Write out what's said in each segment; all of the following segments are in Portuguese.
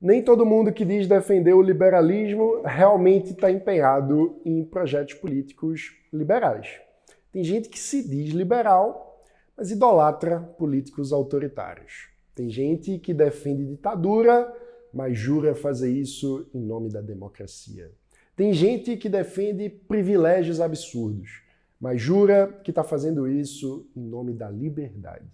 Nem todo mundo que diz defender o liberalismo realmente está empenhado em projetos políticos liberais. Tem gente que se diz liberal, mas idolatra políticos autoritários. Tem gente que defende ditadura, mas jura fazer isso em nome da democracia. Tem gente que defende privilégios absurdos, mas jura que está fazendo isso em nome da liberdade.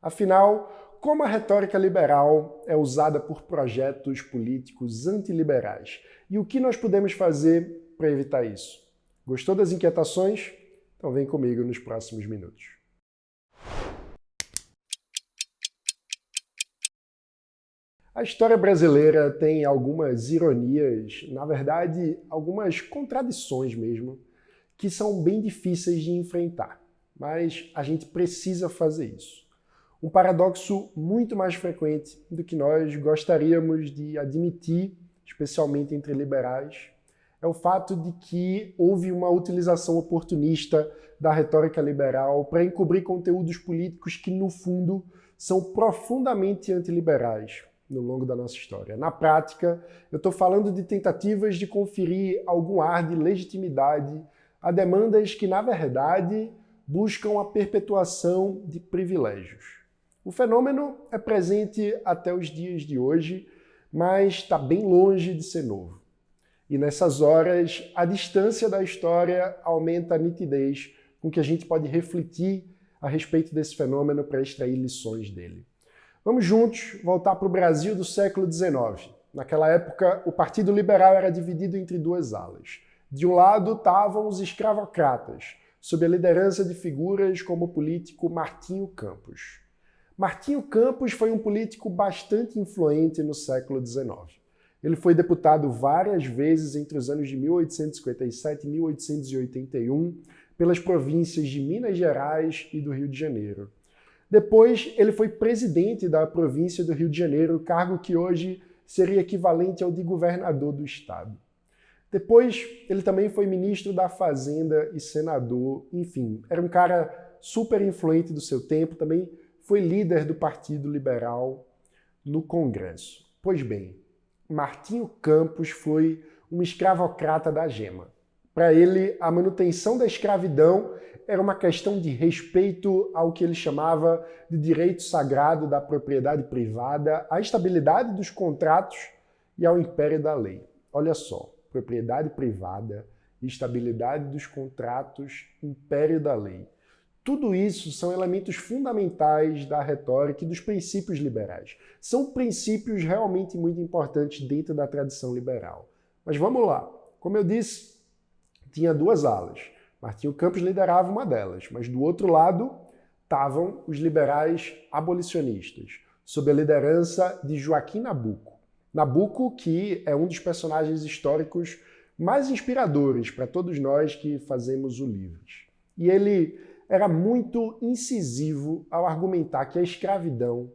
Afinal, como a retórica liberal é usada por projetos políticos antiliberais? E o que nós podemos fazer para evitar isso? Gostou das inquietações? Então vem comigo nos próximos minutos. A história brasileira tem algumas ironias, na verdade, algumas contradições mesmo, que são bem difíceis de enfrentar. Mas a gente precisa fazer isso. Um paradoxo muito mais frequente do que nós gostaríamos de admitir, especialmente entre liberais, é o fato de que houve uma utilização oportunista da retórica liberal para encobrir conteúdos políticos que, no fundo, são profundamente antiliberais no longo da nossa história. Na prática, eu estou falando de tentativas de conferir algum ar de legitimidade a demandas que, na verdade, buscam a perpetuação de privilégios. O fenômeno é presente até os dias de hoje, mas está bem longe de ser novo. E nessas horas, a distância da história aumenta a nitidez com que a gente pode refletir a respeito desse fenômeno para extrair lições dele. Vamos juntos voltar para o Brasil do século XIX. Naquela época, o Partido Liberal era dividido entre duas alas. De um lado estavam os escravocratas, sob a liderança de figuras como o político Martinho Campos. Martinho Campos foi um político bastante influente no século XIX. Ele foi deputado várias vezes entre os anos de 1857 e 1881 pelas províncias de Minas Gerais e do Rio de Janeiro. Depois, ele foi presidente da província do Rio de Janeiro, cargo que hoje seria equivalente ao de governador do estado. Depois, ele também foi ministro da Fazenda e senador, enfim, era um cara super influente do seu tempo, também foi líder do Partido Liberal no Congresso. Pois bem, Martinho Campos foi um escravocrata da gema. Para ele, a manutenção da escravidão era uma questão de respeito ao que ele chamava de direito sagrado da propriedade privada, à estabilidade dos contratos e ao império da lei. Olha só, propriedade privada, estabilidade dos contratos, império da lei. Tudo isso são elementos fundamentais da retórica e dos princípios liberais. São princípios realmente muito importantes dentro da tradição liberal. Mas vamos lá. Como eu disse, tinha duas alas. Martinho Campos liderava uma delas, mas do outro lado estavam os liberais abolicionistas, sob a liderança de Joaquim Nabuco. Nabuco, que é um dos personagens históricos mais inspiradores para todos nós que fazemos o Livres. E ele era muito incisivo ao argumentar que a escravidão,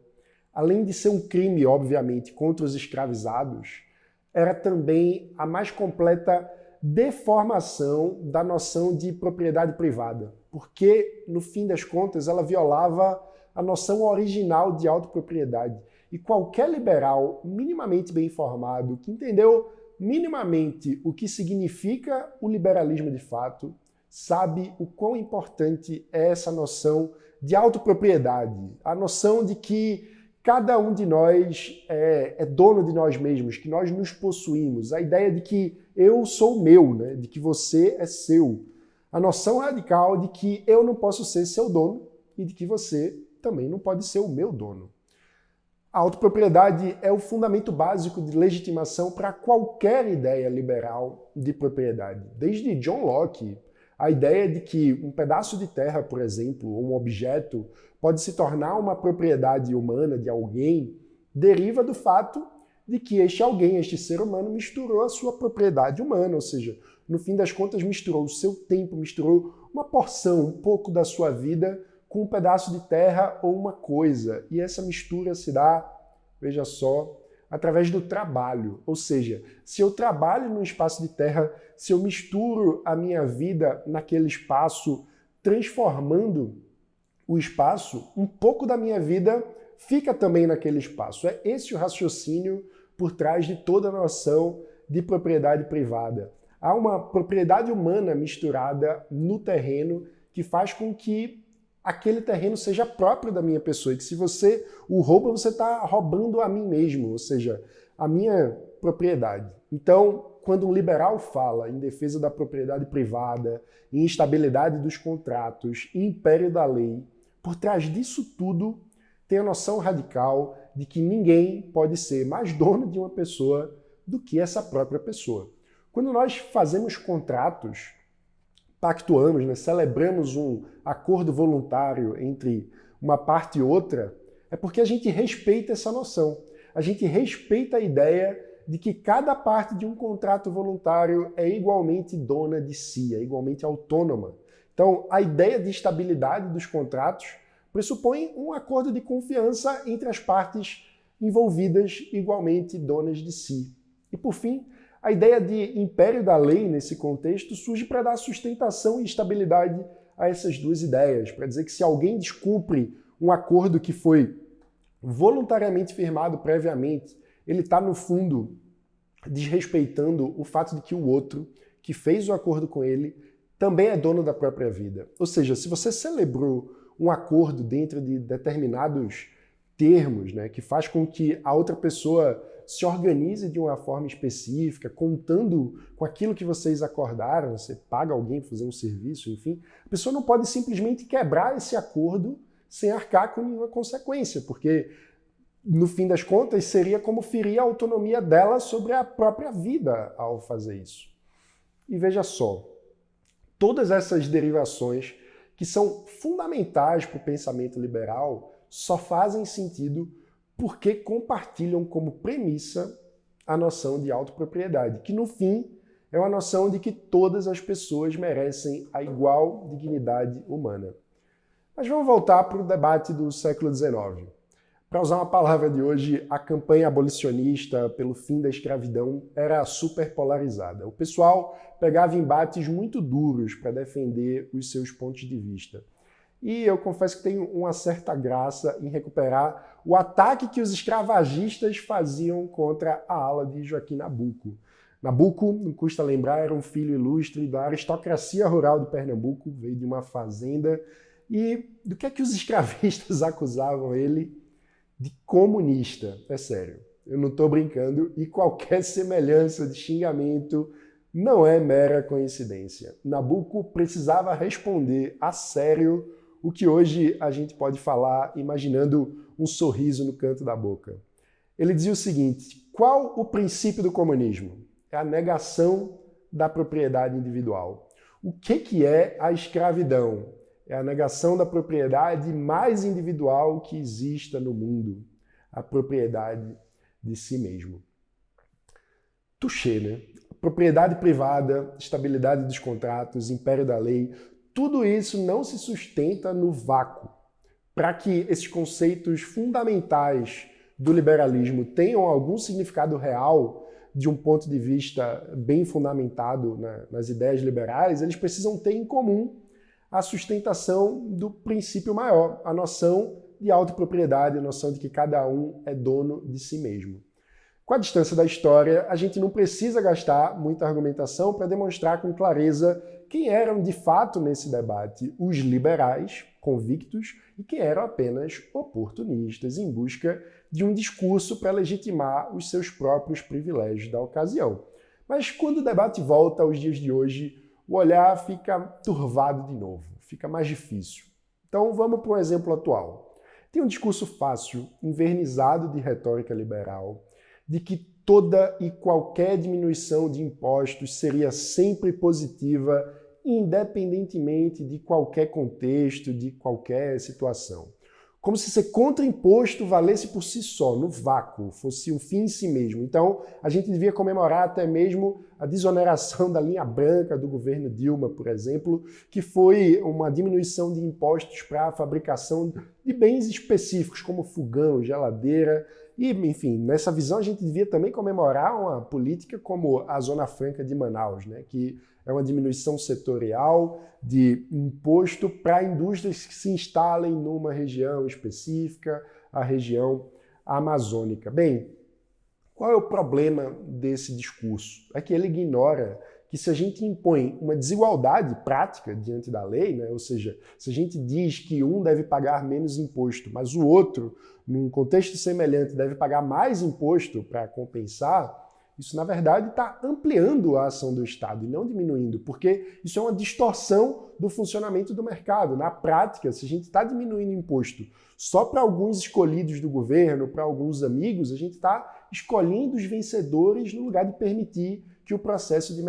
além de ser um crime, obviamente, contra os escravizados, era também a mais completa deformação da noção de propriedade privada, porque, no fim das contas, ela violava a noção original de autopropriedade. E qualquer liberal minimamente bem informado, que entendeu minimamente o que significa o liberalismo de fato, sabe o quão importante é essa noção de autopropriedade, a noção de que cada um de nós é dono de nós mesmos, que nós nos possuímos, a ideia de que eu sou meu, né? De que você é seu, a noção radical de que eu não posso ser seu dono e de que você também não pode ser o meu dono. A autopropriedade é o fundamento básico de legitimação para qualquer ideia liberal de propriedade. Desde John Locke, a ideia de que um pedaço de terra, por exemplo, ou um objeto, pode se tornar uma propriedade humana de alguém, deriva do fato de que este alguém, este ser humano, misturou a sua propriedade humana, ou seja, no fim das contas misturou o seu tempo, misturou uma porção, um pouco da sua vida com um pedaço de terra ou uma coisa. E essa mistura se dá, veja só, através do trabalho. Ou seja, se eu trabalho num espaço de terra, se eu misturo a minha vida naquele espaço, transformando o espaço, um pouco da minha vida fica também naquele espaço. É esse o raciocínio por trás de toda a noção de propriedade privada. Há uma propriedade humana misturada no terreno que faz com que aquele terreno seja próprio da minha pessoa, e que se você o rouba, você está roubando a mim mesmo, ou seja, a minha propriedade. Então, quando um liberal fala em defesa da propriedade privada, em instabilidade dos contratos, em império da lei, por trás disso tudo tem a noção radical de que ninguém pode ser mais dono de uma pessoa do que essa própria pessoa. Quando nós fazemos contratos, pactuamos, né, celebramos um acordo voluntário entre uma parte e outra, é porque a gente respeita essa noção. A gente respeita a ideia de que cada parte de um contrato voluntário é igualmente dona de si, é igualmente autônoma. Então, a ideia de estabilidade dos contratos pressupõe um acordo de confiança entre as partes envolvidas igualmente donas de si. E, por fim, a ideia de império da lei nesse contexto surge para dar sustentação e estabilidade a essas duas ideias, para dizer que se alguém descumpre um acordo que foi voluntariamente firmado previamente, ele está, no fundo, desrespeitando o fato de que o outro, que fez o acordo com ele, também é dono da própria vida. Ou seja, se você celebrou um acordo dentro de determinados termos, né, que faz com que a outra pessoa se organize de uma forma específica, contando com aquilo que vocês acordaram, você paga alguém para fazer um serviço, enfim, a pessoa não pode simplesmente quebrar esse acordo sem arcar com nenhuma consequência, porque, no fim das contas, seria como ferir a autonomia dela sobre a própria vida ao fazer isso. E veja só, todas essas derivações que são fundamentais para o pensamento liberal só fazem sentido porque compartilham como premissa a noção de autopropriedade, que no fim é uma noção de que todas as pessoas merecem a igual dignidade humana. Mas vamos voltar para o debate do século XIX. Para usar uma palavra de hoje, a campanha abolicionista pelo fim da escravidão era super polarizada. O pessoal pegava embates muito duros para defender os seus pontos de vista. E eu confesso que tenho uma certa graça em recuperar o ataque que os escravagistas faziam contra a ala de Joaquim Nabuco. Nabuco, não custa lembrar, era um filho ilustre da aristocracia rural de Pernambuco, veio de uma fazenda. E do que é que os escravistas acusavam ele? De comunista. É sério, eu não estou brincando, e qualquer semelhança de xingamento não é mera coincidência. Nabuco precisava responder a sério o que hoje a gente pode falar imaginando um sorriso no canto da boca. Ele dizia o seguinte: qual o princípio do comunismo? É a negação da propriedade individual. O que é a escravidão? É a negação da propriedade mais individual que exista no mundo, a propriedade de si mesmo. Touché, né? Propriedade privada, estabilidade dos contratos, império da lei, tudo isso não se sustenta no vácuo. Para que esses conceitos fundamentais do liberalismo tenham algum significado real, de um ponto de vista bem fundamentado nas ideias liberais, eles precisam ter em comum a sustentação do princípio maior, a noção de autopropriedade, a noção de que cada um é dono de si mesmo. Com a distância da história, a gente não precisa gastar muita argumentação para demonstrar com clareza quem eram de fato nesse debate os liberais convictos e quem eram apenas oportunistas em busca de um discurso para legitimar os seus próprios privilégios da ocasião. Mas quando o debate volta aos dias de hoje, o olhar fica turvado de novo, fica mais difícil. Então vamos para um exemplo atual. Tem um discurso fácil, invernizado de retórica liberal, de que toda e qualquer diminuição de impostos seria sempre positiva, independentemente de qualquer contexto, de qualquer situação. Como se ser contra imposto valesse por si só, no vácuo, fosse um fim em si mesmo. Então, a gente devia comemorar até mesmo a desoneração da linha branca do governo Dilma, por exemplo, que foi uma diminuição de impostos para a fabricação de bens específicos, como fogão, geladeira. E, enfim, nessa visão a gente devia também comemorar uma política como a Zona Franca de Manaus, né, que é uma diminuição setorial de imposto para indústrias que se instalem numa região específica, a região amazônica. Bem, Qual é o problema desse discurso? É que ele ignora que se a gente impõe uma desigualdade prática diante da lei, né, ou seja, se a gente diz que um deve pagar menos imposto, mas o outro, num contexto semelhante, deve pagar mais imposto para compensar, isso, na verdade, está ampliando a ação do Estado e não diminuindo, porque isso é uma distorção do funcionamento do mercado. Na prática, se a gente está diminuindo imposto só para alguns escolhidos do governo, para alguns amigos, a gente está escolhendo os vencedores no lugar de permitir que o processo de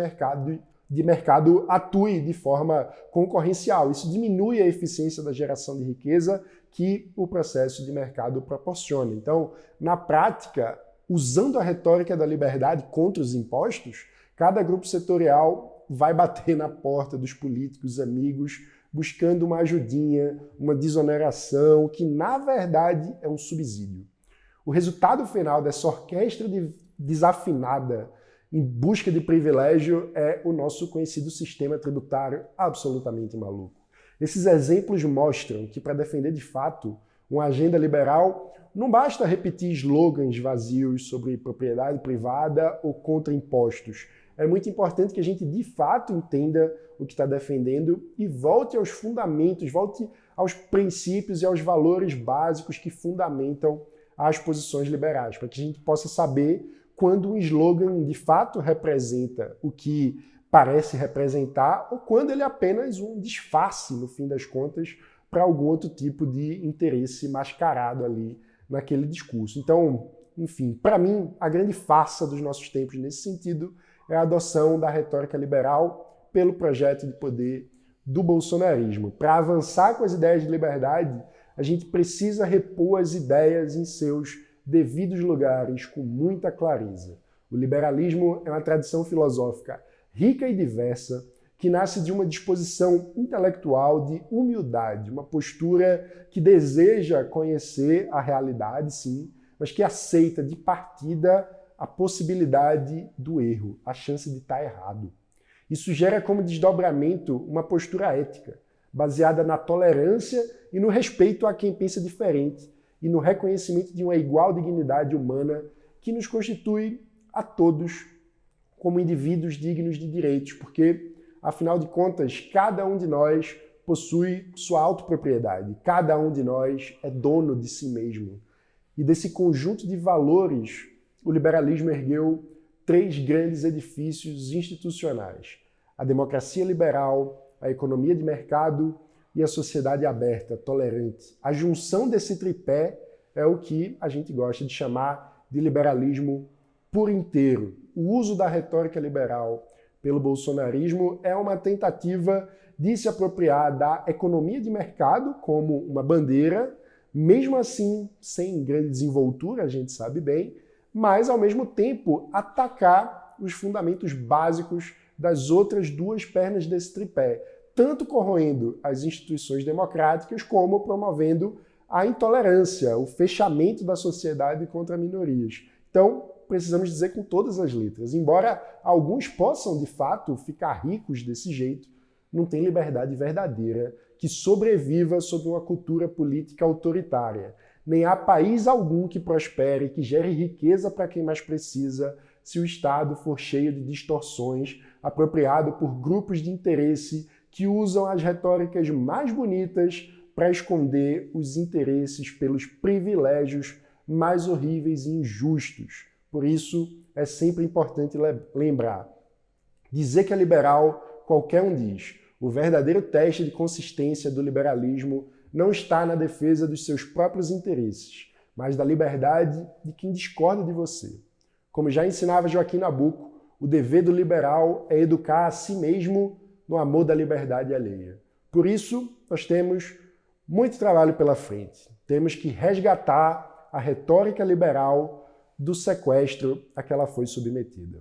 mercado atue de forma concorrencial. Isso diminui a eficiência da geração de riqueza que o processo de mercado proporciona. Então, na prática, usando a retórica da liberdade contra os impostos, cada grupo setorial vai bater na porta dos políticos amigos, buscando uma ajudinha, uma desoneração, que na verdade é um subsídio. O resultado final dessa orquestra desafinada em busca de privilégio é o nosso conhecido sistema tributário absolutamente maluco. Esses exemplos mostram que, para defender de fato uma agenda liberal, não basta repetir slogans vazios sobre propriedade privada ou contra impostos. É muito importante que a gente de fato entenda o que está defendendo e volte aos fundamentos, volte aos princípios e aos valores básicos que fundamentam as posições liberais, para que a gente possa saber quando um slogan de fato representa o que parece representar ou quando ele é apenas um disfarce, no fim das contas, para algum outro tipo de interesse mascarado ali naquele discurso. Então, enfim, para mim, a grande farsa dos nossos tempos nesse sentido é a adoção da retórica liberal pelo projeto de poder do bolsonarismo. Para avançar com as ideias de liberdade, a gente precisa repor as ideias em seus devidos lugares com muita clareza. O liberalismo é uma tradição filosófica rica e diversa, que nasce de uma disposição intelectual de humildade, uma postura que deseja conhecer a realidade, sim, mas que aceita de partida a possibilidade do erro, a chance de estar errado. Isso gera como desdobramento uma postura ética, baseada na tolerância e no respeito a quem pensa diferente e no reconhecimento de uma igual dignidade humana que nos constitui a todos como indivíduos dignos de direitos, porque afinal de contas, cada um de nós possui sua autopropriedade. Cada um de nós é dono de si mesmo. E desse conjunto de valores, o liberalismo ergueu 3 grandes edifícios institucionais: a democracia liberal, a economia de mercado e a sociedade aberta, tolerante. A junção desse tripé é o que a gente gosta de chamar de liberalismo por inteiro. O uso da retórica liberal pelo bolsonarismo é uma tentativa de se apropriar da economia de mercado como uma bandeira, mesmo assim sem grande desenvoltura, a gente sabe bem, mas ao mesmo tempo atacar os fundamentos básicos das outras 2 pernas desse tripé, tanto corroendo as instituições democráticas como promovendo a intolerância, o fechamento da sociedade contra minorias. Então, precisamos dizer com todas as letras. Embora alguns possam, de fato, ficar ricos desse jeito, não tem liberdade verdadeira que sobreviva sob uma cultura política autoritária. Nem há país algum que prospere, que gere riqueza para quem mais precisa, se o Estado for cheio de distorções, apropriado por grupos de interesse que usam as retóricas mais bonitas para esconder os interesses pelos privilégios mais horríveis e injustos. Por isso, é sempre importante lembrar. Dizer que é liberal, qualquer um diz. O verdadeiro teste de consistência do liberalismo não está na defesa dos seus próprios interesses, mas da liberdade de quem discorda de você. Como já ensinava Joaquim Nabuco, o dever do liberal é educar a si mesmo no amor da liberdade alheia. Por isso, nós temos muito trabalho pela frente. Temos que resgatar a retórica liberal do sequestro a que ela foi submetida.